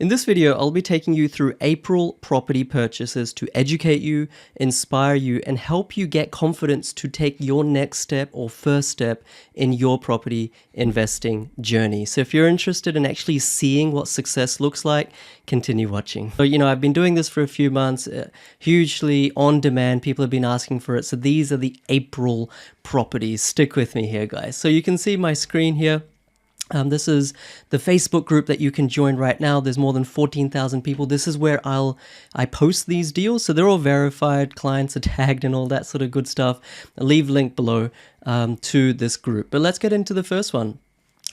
In this video, I'll be taking you through April property purchases to educate you, inspire you, and help you get confidence to take your next step or first step in your property investing journey. So if you're interested in actually seeing what success looks like, continue watching. So, I've been doing this for a few months, hugely on demand. People have been asking for it. So these are the April properties. Stick with me here, guys. So you can see my screen here. This is the Facebook group that you can join right now. There's more than 14,000 people. This is where I post these deals. So they're all verified, clients are tagged and all that sort of good stuff. I'll leave link below to this group. But let's get into the first one.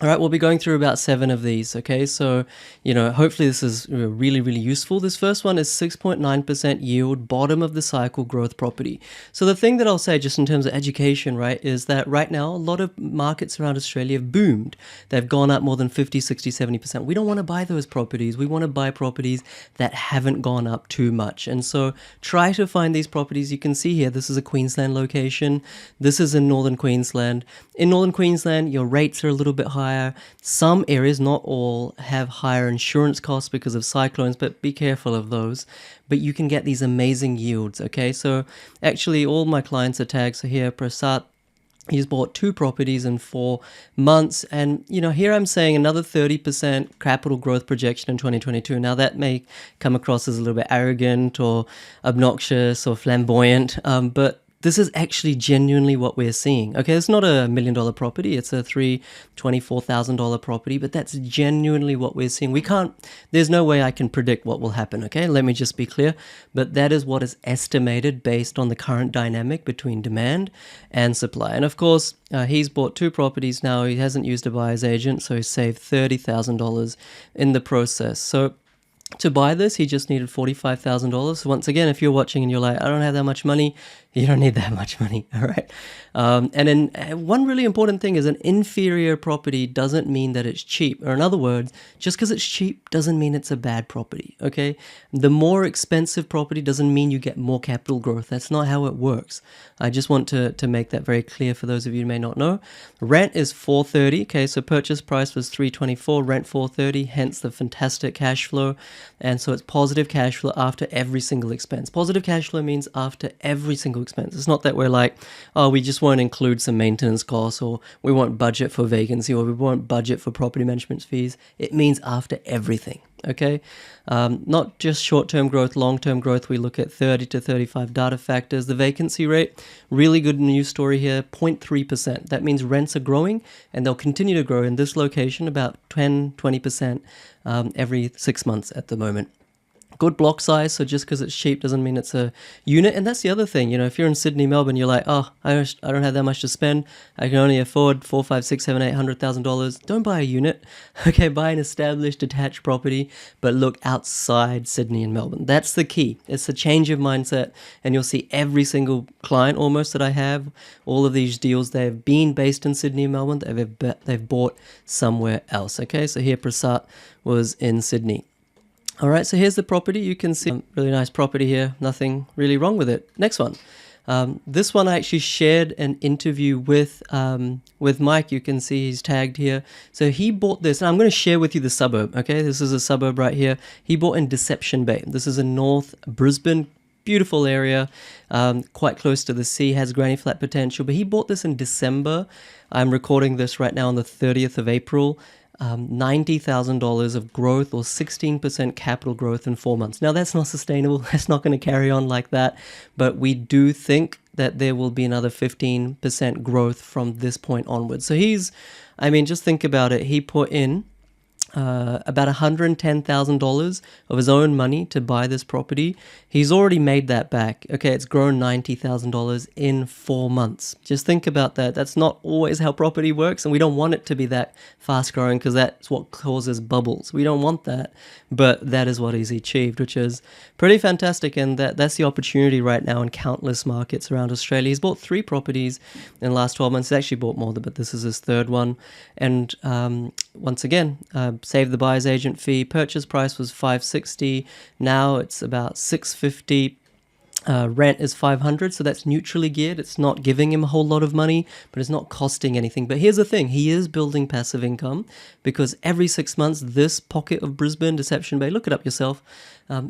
All right, we'll be going through about 7 of these, okay? So, hopefully this is really, really useful. This first one is 6.9% yield, bottom of the cycle growth property. So the thing that I'll say just in terms of education, right, is that right now a lot of markets around Australia have boomed. They've gone up more than 50, 60, 70%. We don't want to buy those properties. We want to buy properties that haven't gone up too much. And so try to find these properties. You can see here, this is a Queensland location. This is in Northern Queensland. In Northern Queensland, your rates are a little bit higher. Some areas, not all, have higher insurance costs because of cyclones, but be careful of those. But you can get these amazing yields, okay? So actually all my clients are tagged. So here, Prasad, he's bought 2 properties in 4 months. And, here I'm saying another 30% capital growth projection in 2022. Now, that may come across as a little bit arrogant or obnoxious or flamboyant, but this is actually genuinely what we're seeing. Okay, it's not a $1 million property. It's a $324,000 property, but that's genuinely what we're seeing. There's no way I can predict what will happen. Okay, let me just be clear. But that is what is estimated based on the current dynamic between demand and supply. And of course, he's bought 2 properties now. He hasn't used a buyer's agent, so he saved $30,000 in the process. So to buy this, he just needed $45,000. So once again, if you're watching and you're like, I don't have that much money, you don't need that much money, all right? And then one really important thing is an inferior property doesn't mean that it's cheap. Or in other words, just because it's cheap doesn't mean it's a bad property, okay? The more expensive property doesn't mean you get more capital growth. That's not how it works. I just want to make that very clear for those of you who may not know. Rent is $430, okay? So purchase price was $324, rent $430, hence the fantastic cash flow. And so it's positive cash flow after every single expense. Positive cash flow means after every single expense. It's not that we're like, oh, we just won't include some maintenance costs, or we won't budget for vacancy, or we won't budget for property management fees. It means after everything, okay? Not just short-term growth, long-term growth. We look at 30 to 35 data factors. The vacancy rate, really good news story here, 0.3%. That means rents are growing, and they'll continue to grow in this location about 20% every 6 months at the moment. Good block size, so just because it's cheap doesn't mean it's a unit. And that's the other thing, if you're in Sydney, Melbourne, you're like, oh, I don't have that much to spend. I can only afford $4, $5, $6, $7, $800,000. Don't buy a unit. Okay, buy an established detached property, but look outside Sydney and Melbourne. That's the key. It's a change of mindset, and you'll see every single client almost that I have, all of these deals, they've been based in Sydney and Melbourne. They've bought somewhere else. Okay, so here Prasad was in Sydney. All right, so here's the property. You can see really nice property here. Nothing really wrong with it. Next one. This one I actually shared an interview with Mike. You can see he's tagged here. So he bought this, and I'm going to share with you the suburb. Okay, this is a suburb right here. He bought in Deception Bay. This is in North Brisbane. Beautiful area, quite close to the sea, has granny flat potential. But he bought this in December. I'm recording this right now on the 30th of April. $90,000 of growth, or 16% capital growth in 4 months. Now that's not sustainable. That's not going to carry on like that. But we do think that there will be another 15% growth from this point onwards. So just think about it. He put in about $110,000 of his own money to buy this property. He's already made that back. Okay, it's grown $90,000 in 4 months. Just think about that. That's not always how property works, and we don't want it to be that fast growing because that's what causes bubbles. We don't want that, but that is what he's achieved, which is pretty fantastic, and that's the opportunity right now in countless markets around Australia. He's bought 3 properties in the last 12 months. He's actually bought more, but this is his 3rd one. And once again, saved the buyer's agent fee. Purchase price was $560. Now it's about $650. Rent is 500, so that's neutrally geared. It's not giving him a whole lot of money, but it's not costing anything. But here's the thing, he is building passive income because every 6 months, this pocket of Brisbane, Deception Bay, look it up yourself,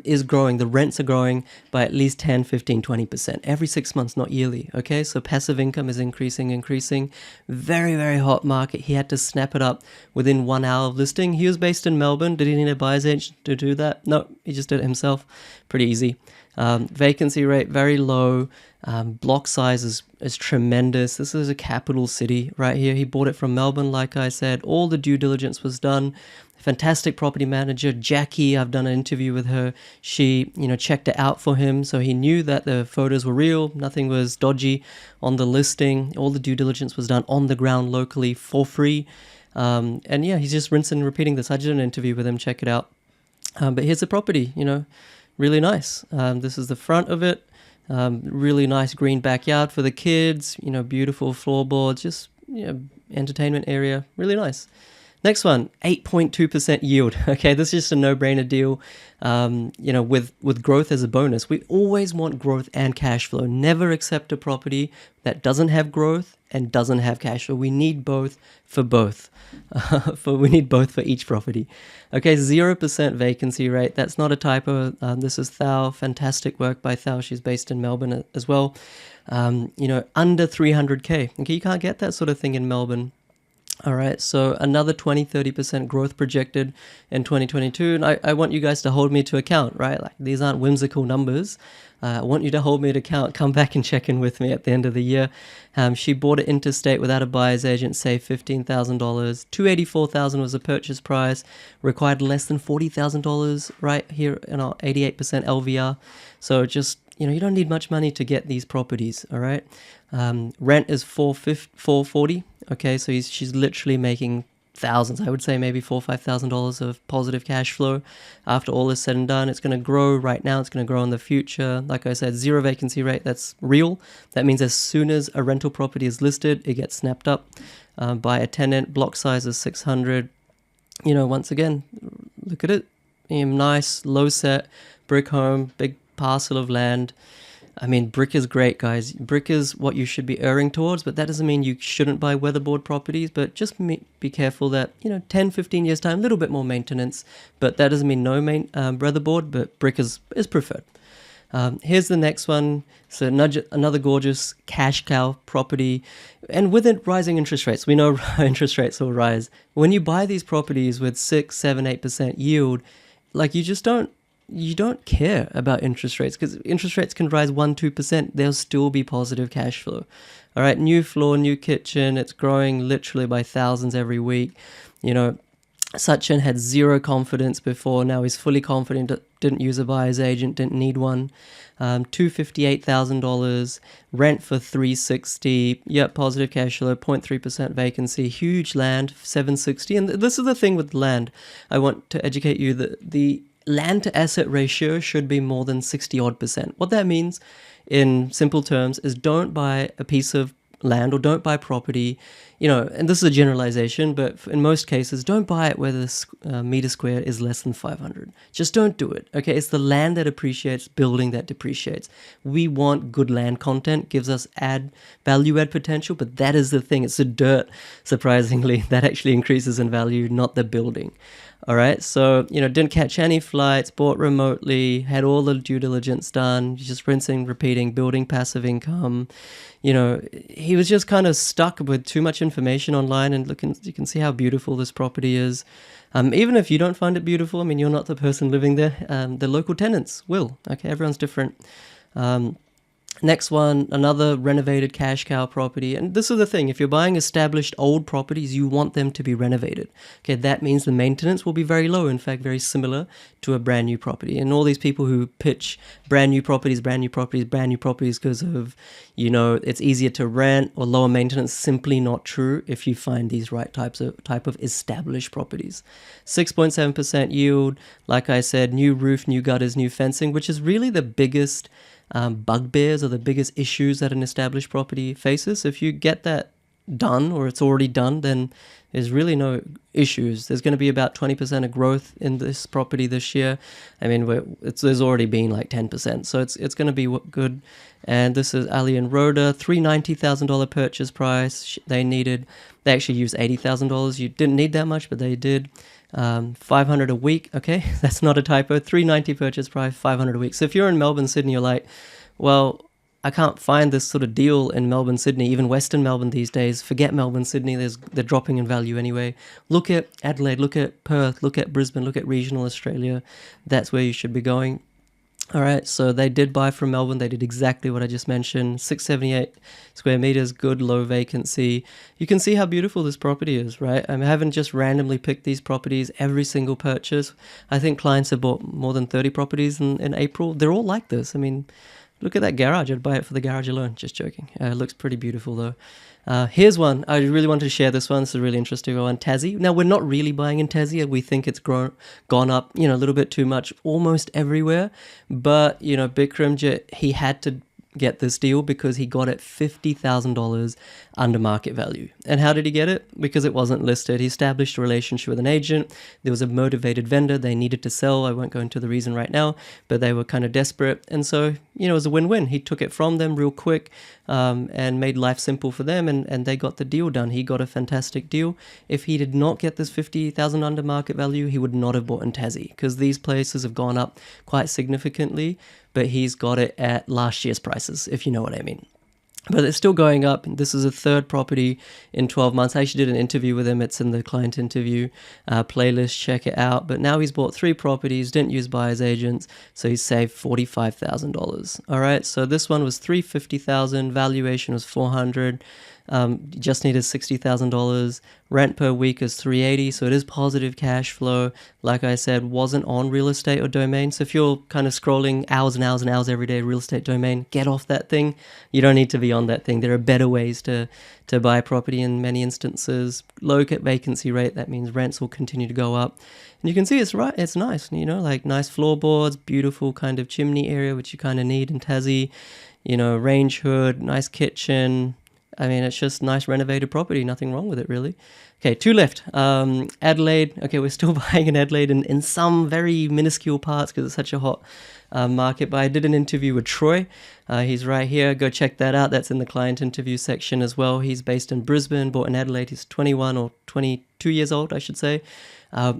is growing. The rents are growing by at least 10, 15, 20% every 6 months, not yearly. Okay, so passive income is increasing. Very, very hot market. He had to snap it up within 1 hour of listing. He was based in Melbourne. Did he need a buyer's agent to do that? No, he just did it himself. Pretty easy. Vacancy rate very low. Block size is tremendous. This is a capital city right here. He bought it from Melbourne, like I said. All the due diligence was done. Fantastic property manager, Jackie. I've done an interview with her. She, checked it out for him, so he knew that the photos were real. Nothing was dodgy on the listing. All the due diligence was done on the ground locally for free. And yeah, he's just rinsing and repeating this. I did an interview with him. Check it out. But here's the property. Really nice. This is the front of it. Really nice green backyard for the kids. Beautiful floorboards. Just entertainment area. Really nice. Next one, 8.2% yield. Okay, this is just a no-brainer deal. With growth as a bonus. We always want growth and cash flow. Never accept a property that doesn't have growth and doesn't have cash flow. We need both for both. We need both for each property. Okay, 0% vacancy rate. That's not a typo. This is Thao. Fantastic work by Thao. She's based in Melbourne as well. Under 300K. Okay, you can't get that sort of thing in Melbourne. All right, so another 20-30% growth projected in 2022. And I want you guys to hold me to account, right? Like, these aren't whimsical numbers. I want you to hold me to account. Come back and check in with me at the end of the year. She bought it interstate without a buyer's agent, saved $15,000. $284,000 was the purchase price. Required less than $40,000 right here in our 88% LVR. So just, you don't need much money to get these properties, all right? Rent is $440. Okay, so she's literally making thousands. I would say maybe $4,000 or $5,000 of positive cash flow after all is said and done. It's going to grow right now. It's going to grow in the future. Like I said, 0 vacancy rate. That's real. That means as soon as a rental property is listed, it gets snapped up by a tenant. Block size is 600. Once again, look at it. Nice, low set, brick home, big parcel of land. I mean, brick is great, guys. Brick is what you should be erring towards, but that doesn't mean you shouldn't buy weatherboard properties. But just be careful that, 10, 15 years time, a little bit more maintenance. But that doesn't mean no weatherboard, but brick is preferred. Here's the next one. So another gorgeous cash cow property. And with it, rising interest rates. We know interest rates will rise. When you buy these properties with 6, 7, 8% yield, like you don't care about interest rates because interest rates can rise 1-2%. There'll still be positive cash flow. All right, new floor, new kitchen. It's growing literally by thousands every week. Sachin had 0 confidence before. Now he's fully confident. Didn't use a buyer's agent. Didn't need one. $258,000. Rent for $360. Yep, positive cash flow. 0.3% vacancy. Huge land, $760. And this is the thing with land. I want to educate you that the land to asset ratio should be more than 60-odd%. What that means in simple terms is don't buy a piece of land or don't buy property, and this is a generalization, but in most cases, don't buy it where the meter square is less than 500. Just don't do it, okay? It's the land that appreciates, building that depreciates. We want good land content, gives us value add potential, but that is the thing. It's the dirt, surprisingly, that actually increases in value, not the building. All right, so, didn't catch any flights, bought remotely, had all the due diligence done, just rinsing, repeating, building passive income. He was just kind of stuck with too much information online, and you can see how beautiful this property is. Even if you don't find it beautiful, I mean, you're not the person living there, the local tenants will. Okay, everyone's different. Next one, another renovated cash cow property. And this is the thing, if you're buying established old properties, you want them to be renovated. Okay, that means the maintenance will be very low, in fact, very similar to a brand new property. And all these people who pitch brand new properties because of, it's easier to rent or lower maintenance, simply not true if you find these right type of established properties. 6.7% yield, like I said, new roof, new gutters, new fencing, which is really the biggest bugbears or the biggest issues that an established property faces. If you get that done or it's already done, then there's really no issues. There's going to be about 20% of growth in this property this year. I mean, there's already been like 10%, so it's going to be good. And this is Ali and Rhoda, $390,000 purchase price. They actually used $80,000. You didn't need that much, but they did. 500 a week. Okay, that's not a typo. 390 purchase price, 500 a week. So if you're in Melbourne, Sydney, you're like, well, I can't find this sort of deal in Melbourne, Sydney, even Western Melbourne these days. Forget Melbourne, Sydney. They're dropping in value anyway. Look at Adelaide, look at Perth, look at Brisbane, look at regional Australia. That's where you should be going. All right, so they did buy from Melbourne. They did exactly what I just mentioned. 678 square meters, good low vacancy. You can see how beautiful this property is, right? I haven't just randomly picked these properties every single purchase. I think clients have bought more than 30 properties in April. They're all like this. I mean, look at that garage. I'd buy it for the garage alone. Just joking. It looks pretty beautiful though. Here's one. I really wanted to share this one. This is a really interesting one. Tassie. Now, we're not really buying in Tassie. We think it's gone up, a little bit too much almost everywhere. But, Bikram, he had to get this deal because he got it $50,000 under market value. And how did he get it? Because it wasn't listed. He established a relationship with an agent. There was a motivated vendor. They needed to sell. I won't go into the reason right now, but they were kind of desperate. And so, it was a win-win. He took it from them real quick and made life simple for them, and they got the deal done. He got a fantastic deal. If he did not get this $50,000 under market value, he would not have bought in Tassie because these places have gone up quite significantly, but he's got it at last year's prices, if you know what I mean. But it's still going up. This is a third property in 12 months. I actually did an interview with him. It's in the client interview playlist. Check it out. But now he's bought 3 properties, didn't use buyer's agents, so he saved $45,000. All right, so this one was $350,000. Valuation was $400,000. Just needed $60,000. Rent per week is $380, so it is positive cash flow. Like I said, wasn't on real estate or domain. So if you're kind of scrolling hours and hours and hours every day, real estate domain, get off that thing. You don't need to be on that thing. There are better ways to buy property in many instances. Low vacancy rate, that means rents will continue to go up. And you can see it's nice, like nice floorboards, beautiful kind of chimney area, which you kind of need in Tassie, range hood, nice kitchen. I mean, it's just nice renovated property. Nothing wrong with it, really. Okay, 2 left. Adelaide. Okay, we're still buying in Adelaide in some very minuscule parts because it's such a hot market. But I did an interview with Troy. He's right here. Go check that out. That's in the client interview section as well. He's based in Brisbane, bought in Adelaide. He's 21 or 22 years old, I should say.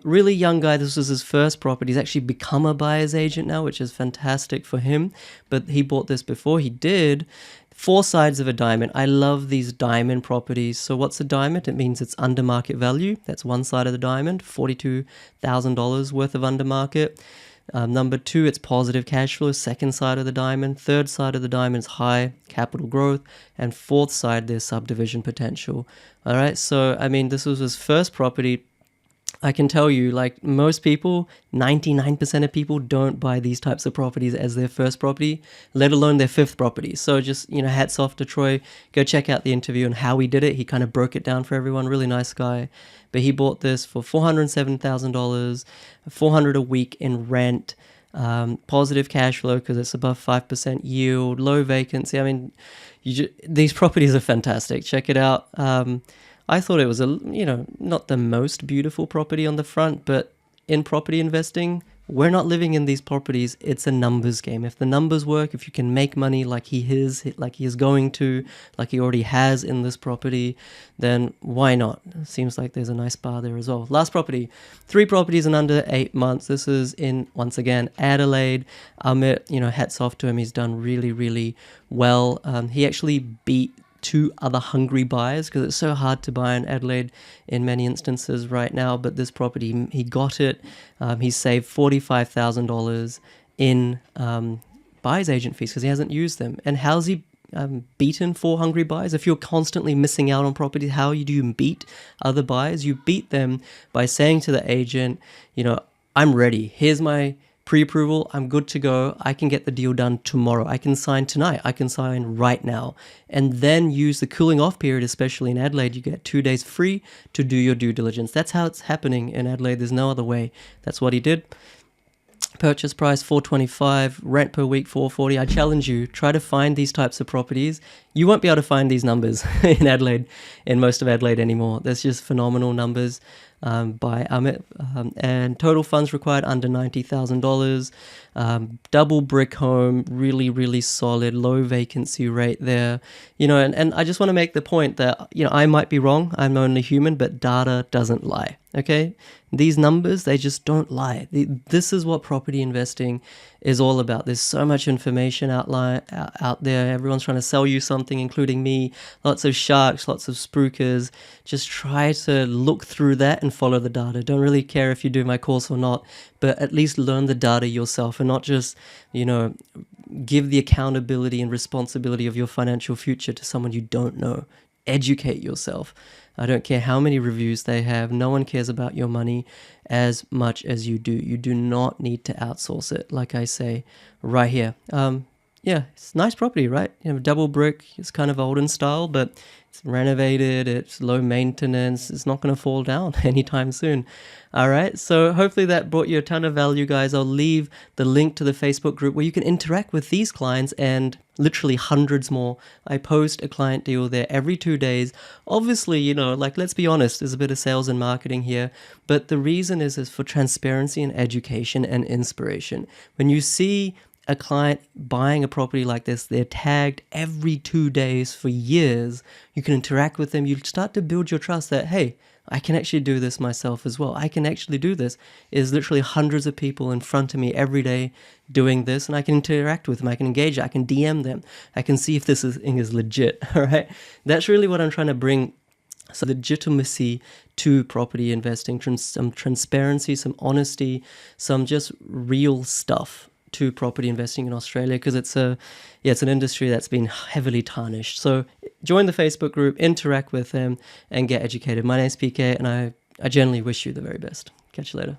Really young guy. This was his first property. He's actually become a buyer's agent now, which is fantastic for him. But he bought this before. He did. 4 sides of a diamond. I love these diamond properties. So what's a diamond? It means it's under market value. That's one side of the diamond, $42,000 worth of under market. Number 2, it's positive cash flow. Second side of the diamond. Third side of the diamond is high capital growth. And fourth side, there's subdivision potential. All right. So, I mean, this was his first property. I can tell you, like most people, 99% of people don't buy these types of properties as their first property, let alone their 5th property. So just, hats off to Troy. Go check out the interview and how he did it. He kind of broke it down for everyone. Really nice guy. But he bought this for $407,000, $400 a week in rent, positive cash flow because it's above 5% yield, low vacancy. I mean, these properties are fantastic. Check it out. I thought it was not the most beautiful property on the front, but in property investing, we're not living in these properties. It's a numbers game. If the numbers work, if you can make money like he is going to, like he already has in this property, then why not? Seems like there's a nice bar there as well. Last property, 3 properties in under 8 months. This is in, once again, Adelaide. Amit, hats off to him. He's done really, really well. He actually beat 2 other hungry buyers because it's so hard to buy in Adelaide in many instances right now, but this property, he got it. He saved $45,000 in buyer's agent fees because he hasn't used them. And how's he beaten 4 hungry buyers? If you're constantly missing out on properties, how do you beat other buyers? You beat them by saying to the agent, I'm ready. Here's my pre-approval, I'm good to go. I can get the deal done tomorrow. I can sign tonight. I can sign right now. And then use the cooling off period, especially in Adelaide. You get 2 days free to do your due diligence. That's how it's happening in Adelaide. There's no other way. That's what he did. Purchase price 425, rent per week 440. I challenge you, try to find these types of properties. You won't be able to find these numbers in Adelaide, in most of Adelaide anymore. There's just phenomenal numbers by Amit. And total funds required under $90,000. Double brick home, really, really solid, low vacancy rate there. And I just want to make the point that, I might be wrong. I'm only human, but data doesn't lie. Okay? These numbers, they just don't lie. This is what property investing is all about. There's so much information out there. Everyone's trying to sell you something, including me. Lots of sharks, lots of spookers. Just try to look through that and follow the data. Don't really care if you do my course or not, but at least learn the data yourself and not just, give the accountability and responsibility of your financial future to someone you don't know. Educate yourself. I don't care how many reviews they have. No one cares about your money as much as you do. You do not need to outsource it, like I say right here. It's nice property, right? Double brick. It's kind of old in style, but it's renovated. It's low maintenance. It's not going to fall down anytime soon. All right. So hopefully that brought you a ton of value, guys. I'll leave the link to the Facebook group where you can interact with these clients and literally hundreds more. I post a client deal there every 2 days. Obviously, let's be honest, there's a bit of sales and marketing here, but the reason is for transparency and education and inspiration. When you see a client buying a property like this, they're tagged every 2 days for years. You can interact with them. You start to build your trust that, hey, I can actually do this myself as well. I can actually do this. There's literally hundreds of people in front of me every day doing this, and I can interact with them. I can engage. I can DM them. I can see if this thing is legit. All right. That's really what I'm trying to bring. Some legitimacy to property investing, some transparency, some honesty, some just real stuff to property investing in Australia, because it's an industry that's been heavily tarnished. So join the Facebook group, interact with them, and get educated. My name's PK, and I generally wish you the very best. Catch you later.